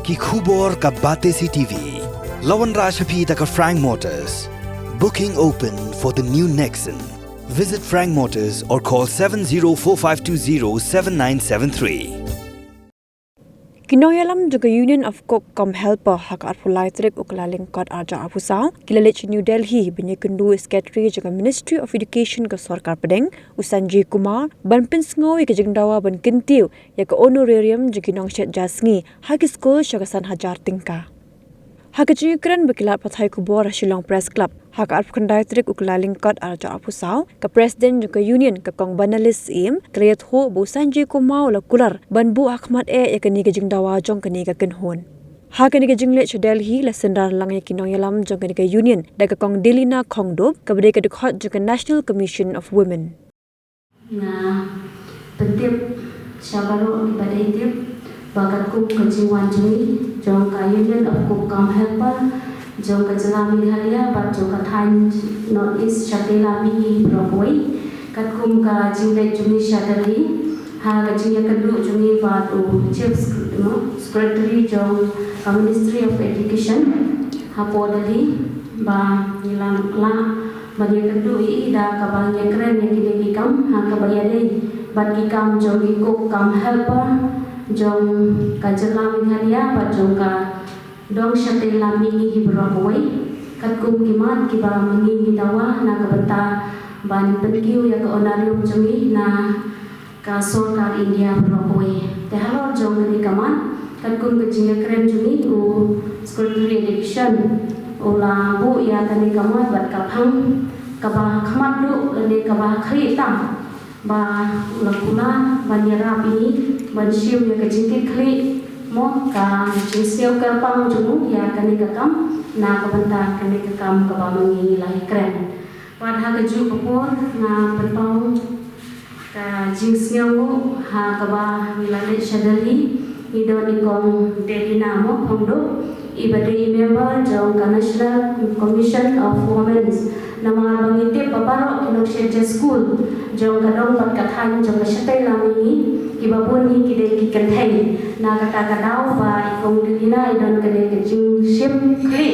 ki khubor ka Bate CTV. Lawan Rashapi taka Frank Motors. Booking open for the new Nexon. Visit Frank Motors or call 7045207973. Kinoyalam juga Union of Kokam Helper hak arpulai trip ukalaling kod arja apusau kilalech New Delhi benyekendu Secretary juga Ministry of Education ke Sarkar Pedeng Sanjay Kumar ban pinsngoi ke jengdawa ban kentiu ya ke honorarium juga nongshet jasngi hak school syagasan hajar tingka. Hak jengkran bekilat pathai kubor Shillong Press Club hak arpkandai trip ukalaling kod arja apusau ke Presiden juga Union ke Kong Banalis im kriyat ho bu Sanjay Kumar la kular ban bu Ahmad ya ke ni ke jengdawa jong ke ni ke kenhon. Hak ni ke jenglech Delhi la sendar lang ya kinonyalam jong ke ni ke Union da ke Kong Delina Kongdop ke bede ke dekhot juga National Commission of Women. Nga pentip syabaro di badai tip bagat ku kejiwan jui jong ka Union of Kokam Helper jong ka Jalami Halia bat jong ka Thain North East Shatela Mi Brokoi kat kum ka jingle juni Shatali ha ka jingle kadu juni bat u Chief Secretary jong ka Ministry of Education ha podali ba nilang la bagi kadu I da ka bang ye kren ye kini kam ha ka bayale bat ki kam jong ki Kokam Helper jong ka Jalami Halia bat jong ka dong Shatela Mi Brokoi kat kum kimat ki ba mengi dawa na ka benta ban penkiu ya ke onarium jumi na ka Sarkar India Brokoi te halo jong ni kaman kat kum ke jinga kren jumi u Secretary Education ula bu ya tani kaman bat ka phang ka ba khamat du le ka ba khri tam ba lakuna banyara ini ban siu ya ke jingke khri mo ka jingsiu ka pang jumu ya kani ka kam na ka benta kani ka kam ka ba mengi lai kren pada keju popor na penpau ka jingsiu ha ka ba wilale shadali idon ikong delina mo phondo ibade member jong ka National Commission of Women nama bangite babaro kinokshe school jong ka dong pat ka than jong ka shatay lami ibabun hi kide ki kanthai na kata kadau ba ikong delina idon kade ke jing ship kli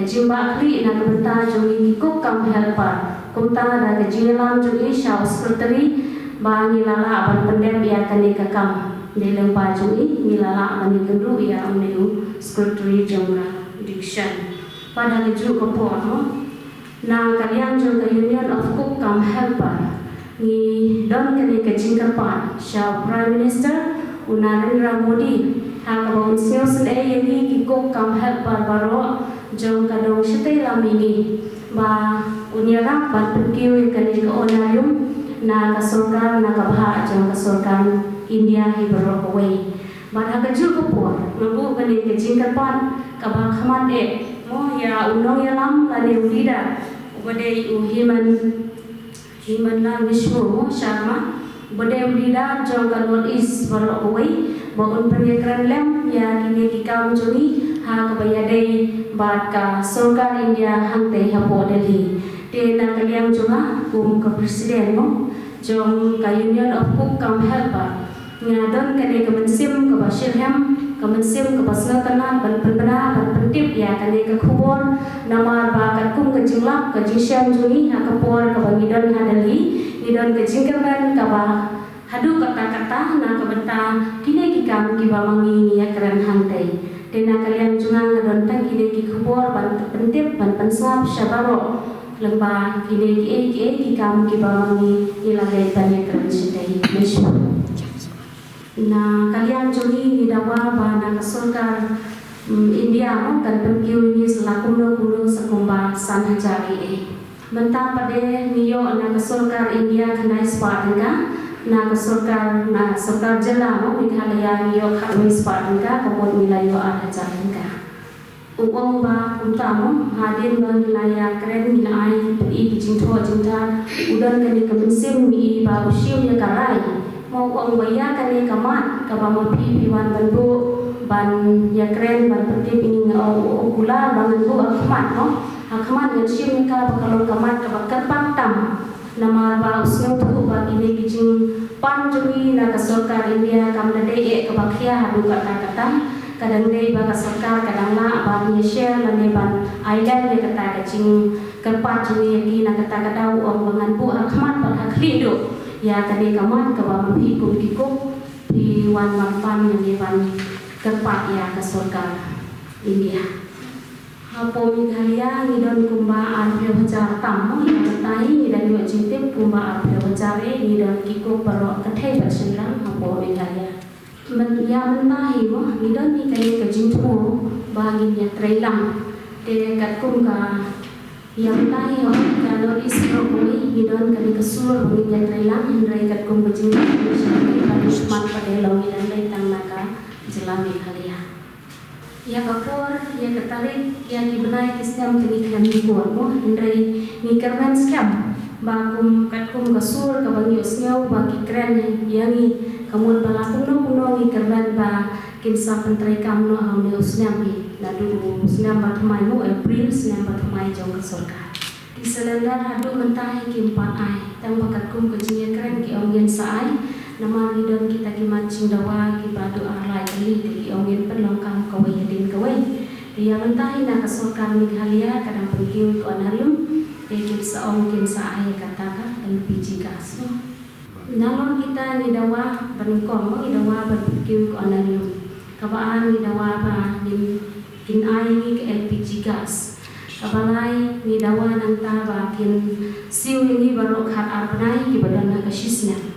jimba kli na kabenta jongi Kokam Helper kumta na ke jingelam jongi Shaw Secretary ba ngilala ban pendem ya kani kakam dilem pa jongi ngilala ban kendu ya amneu Secretary jongra Education pada keju kopor na kalian jonga Union of Kokam Helper ni don kani ke jingkapan Shaw Prime Minister Narendra Modi ha ka bon seo sedai yani ki Kokam Helper baro jong kadong Shatela Mi ba unyara ban penkiu kani ka onarium na ka Sarkar na ka bha jong ka Sarkar India hi Brokoi ba ha ka ju ko por mabu kani ke jingkapan ka ba khamat mo ya unong yalam kani ulida ubade human la Vishnu Sharma bade ulida jong ka North East Brokoi ba un penyekran lem ya kini dikam joni ha ka bayade bat ka Sarkar India hangte hapo Delhi te na kaliang jonga ka presiden mo jong ka Union of Kokam Helper ngadon kane ka mensim ka Bashirham ka mensim ka Basnatana ban penbena ban pentip ya kane ka khubor namar ba ka kum ka jinglap ka jisham juni ha ka por ka bangidon ha Delhi nidon ka jingkaman ka ba hadu kata-kata na ka benta kine ki kam ki ba mangi ya kran hangte dena kalian jungang ngadon tang kine ki khubor ban pentip ban pensap syabaro lemba kine ki kam ki bawangi ilagay tanya kran sidai mesho na kalian joni ni dawa ba na Sarkar India mo kan penkiu ni selakum no sakumba sanhajari menta pade niyo na Sarkar India kanai spadanga na Sarkar jala mo Meghalaya niyo kami spadanga kapon milayo arhajaranga Uang ba utama hadir wilayah keren wilayah i jingtho jingta udan kani kemensim mi ba usiu ya karai mau uang baya kani kamat ka ba mapi piwan bandu ban ya keren ban perti ini ngau kula bangan bu akmat no akmat yang siu ni ka kalau kamat ka bakal pantam nama ba usiu tu ba ini kijing pan jumi na ka Sarkar India kam na de ka bakhia hadu kata kadang day baga sarkar kadang la abang share lane ban island le kata kacing kerpat juni yaki na kata kadau om bangan bu akmat ban haklido ya kade kaman ka ba mapi kum kiko di wan manpan yang ban kerpat ya ka sarkar India Hapo Meghalaya ngidon kumba arpya bacar tammo yang tahi ngidon yo cintip kumba arpya bacare ngidon kiko paro kathai bersenang Hapo Meghalaya. Ya mentahi mo ngidon ni kaya kajintumo baginya trailang de katkum ka yang tahi o kalau isro kumi ngidon kali kesur baginya trailang hindrai katkum kajing punishment pada long ngidon lai tangnaka jelam Meghalaya. Ya kapor, ya ketarik, ya dibenai kisam kini kami buat mo, hindai ni kerman scam, bakum katkum kasur kabang yosnyau bagi keren yang ni kamu balakun no ni kerman ba kinsa pentrai kamno hau ni usnyam ni, nadu usnyam batumai mo April usnyam batumai jong kesorka. Di selendar hadu mentahi kimpat ai, tang bakatkum kejinya keren ki ongyen saai. Nama lidon kita ki mancing dawa ki badu ahlai kali ki ongin penlongkang kawai yadin kawai dia mentahi na kesorkan Meghalaya kadang pergi ke anarium dia kimsa ong kimsa ai katakan LPG gas nalon kita ni dawa peningkong ni dawa pergi ke anarium kabaan ni dawa ba kin ai ni ke LPG gas kabalai ni dawa nang ta kin siu ni baru khat arnai ki badan ka shisna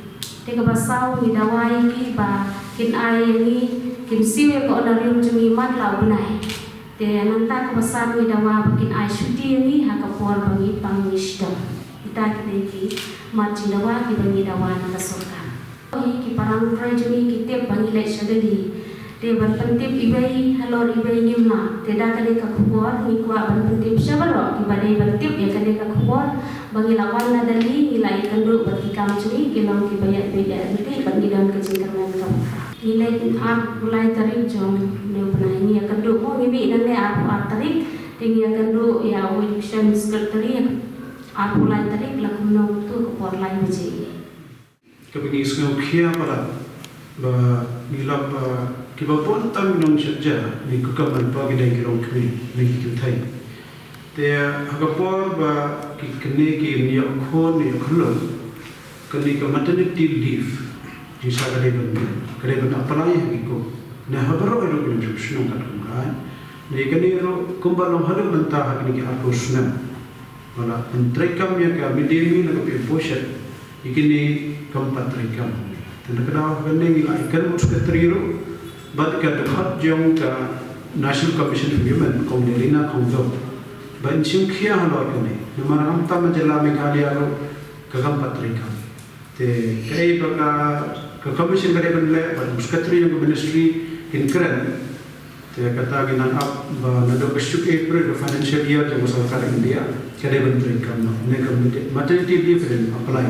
Teka basau ni dawai ki ba kin ai ni kin siwe ko onarium jumi mat lau benai. Te nanta ko basau ni dawa kin ai shuti ni ha ka por bangi pangishdam. Ita ki mat jing dawa ki bangi dawa na kasorka. Ki parang prai jumi ki tep bangi lai shadali. Te ban pentip ibai halor ibai nimna. Te da kale ka khubor ni kwa ban pentip shabaro ki badai pentip ya kale ka khubor bagi lawan na dali nilai kandu bagi kam curi kilong ki bayat beda nanti bagi dalam kecingkaran kam nilai art mulai tarik jong ne pernah ini akan du mo bibi dan ne art tarik tinggi akan du ya weekend secretary art mulai tarik lakum no tu por lain beji kebini sengau kia pada ba nilap kiba pun tam minong saja ni kukaman pagi dai kilong kini ni kitai te agapor ba ki kene ki ni khon ni khulon kene ka maternity leave di sagare ban apply ki ko na habaro ero ki jushno kan kan ne kene ro kumbalong halu menta hakni ki apusna wala entrekam ya ka midemi na ka poshat ikini kampatrekam tan kada kene ni ikan muskatriro bad ka khat jong ka National Commission for Women Konglerina Kongdo Bancing kia halor kene, nama hamta menjelang Meghalaya lo kagam patrika. Te kaya baka kekamisien kaya benle, bad muskatri yang ministry inkren. Te kata ginan up nado kesuk April financial year yang sarkar India kaya bentrika no. Ne kamite maternity leave ren apply.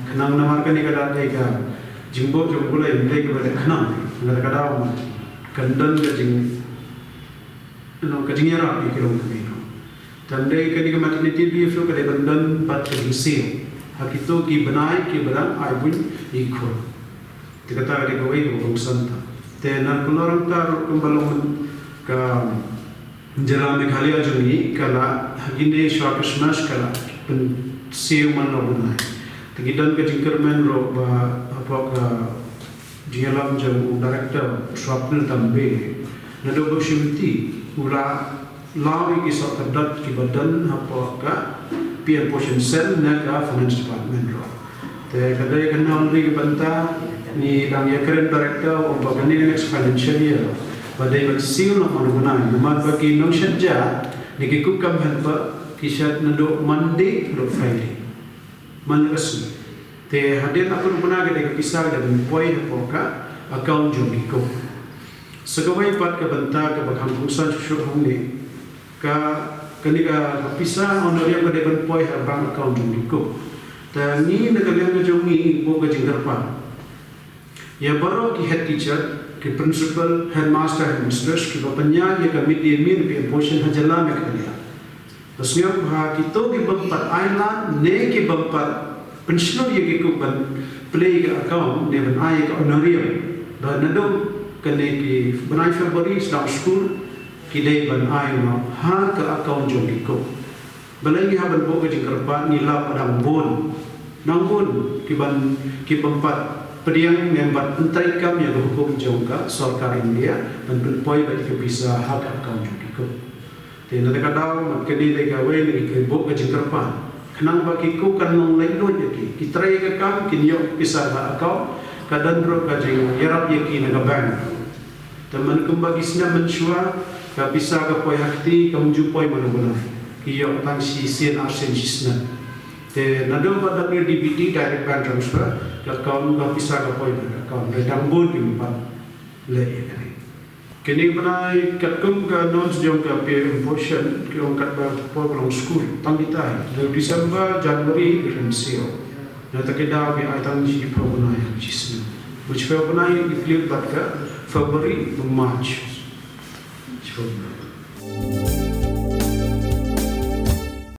Kenang namar kene kada tega jimbo jumbola indai ke bade kenang. Ngar kada kandan ke jing no kajingera ikilong kami. Tandai kani ke maternity leave lo kada bandan pat ke sil hakito ki banai ki barang ai bun ikho te kata kada kawai ko santa te nan kunorang ta kumbalong ka jala Meghalaya jungi kala hagine shwakashmash kala pen sil man lo banai te gidan ke jingkerman ro ba apa ka dialam jang director swapnil tambe nado bashimti ula lawi ki sa kadat ki badan apa ka PM portion cell na ka finance department ro te kadai kanal ri banta ni dang ya current director o bagani next financial year badai bat sil no manuguna numar bagi nong shajja ni ki kukam hanpa kisat nado Monday lo Friday managasu te hadin aku guna ga kisah ga poi po ka account jogi ko segawai pat ka banta ka bakhang kusan shur hongni ka kanika pisa honoria ka deban poi har bank account ko ta ni nagalang ka jongi bo ka jingarpa ya baro ki head teacher ki principal headmaster headmistress ki bapanya ye ka mid day meal pe portion hajala me kaliya tasnya ha ki to ki bampat island ne ki bampat pensional ye ki ko ban play ka account deban ai ka honoria ba nado kene ki benai Februari sedang school kidai ban ai ma ha ke akaun jong ko balai ha ban bo ke jingkerpa nila padang bon nang bon ki pempat pediang membat entai kam yang hukum jongka sarkar India ban poi ba ke bisa ha ke akaun jong ko te na kadang mat kene le ga we ni ke bo ke jingkerpa kenang bagi ku kan nong lai do ye ki trai ke kam ki yo bisa ba akaun kadan ro ka jing yarap ye ki na bank teman kembagi sina mensua ka bisa ka poi hakti ka munju poi mana ki yo tang si sen arsen sisna te nado ba da DBT direct bank transfer ka kaun ka bisa ka poi ka kaun redang bon ki empat le ye kini benai kat kum ka non sejong ka pe portion ki on kat ba poi long school tang kita dari Disember Januari remsio na takeda bi ai tang ji probenai sisna which February include February to March.